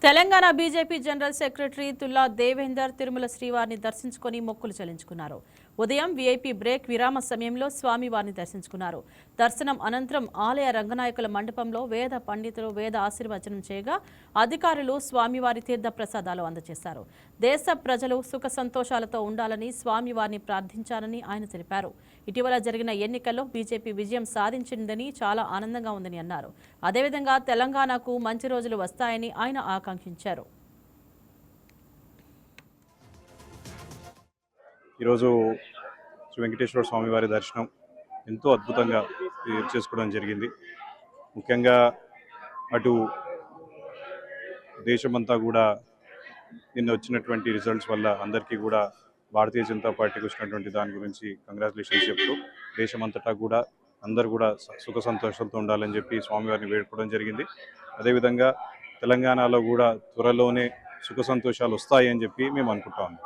Telangana BJP general secretary Tulla Devender Tirumala శ్రీవారిని దర్శించుకుని మొక్కులు చెల్లించుకున్నారు. ఉదయం వీఐపీ బ్రేక్ విరామ సమయంలో స్వామివారిని దర్శించుకున్నారు. దర్శనం అనంతరం ఆలయ రంగనాయకుల మండపంలో వేద పండితులు వేద ఆశీర్వచనం చేయగా అధికారులు స్వామివారి తీర్థ ప్రసాదాలు అందజేశారు. దేశ ప్రజలు సుఖ సంతోషాలతో ఉండాలని స్వామివారిని ప్రార్థించారని ఆయన తెలిపారు. ఇటీవల జరిగిన ఎన్నికల్లో బీజేపీ విజయం సాధించిందని చాలా ఆనందంగా ఉందని అన్నారు. అదేవిధంగా తెలంగాణకు మంచి రోజులు వస్తాయని ఆయన ఆకాంక్షించారు. ఈరోజు శ్రీ వెంకటేశ్వర స్వామివారి దర్శనం ఎంతో అద్భుతంగా చేసుకోవడం జరిగింది. ముఖ్యంగా అటు దేశమంతా కూడా నిన్న వచ్చినటువంటి రిజల్ట్స్ వల్ల అందరికీ కూడా భారతీయ జనతా పార్టీకి వచ్చినటువంటి దాని గురించి కంగ్రాచులేషన్స్ చెప్తూ దేశమంతటా కూడా అందరూ కూడా సుఖ సంతోషాలతో ఉండాలని చెప్పి స్వామివారిని వేడుకోవడం జరిగింది. అదేవిధంగా తెలంగాణలో కూడా త్వరలోనే సుఖ సంతోషాలు వస్తాయి అని చెప్పి మేము అనుకుంటాము.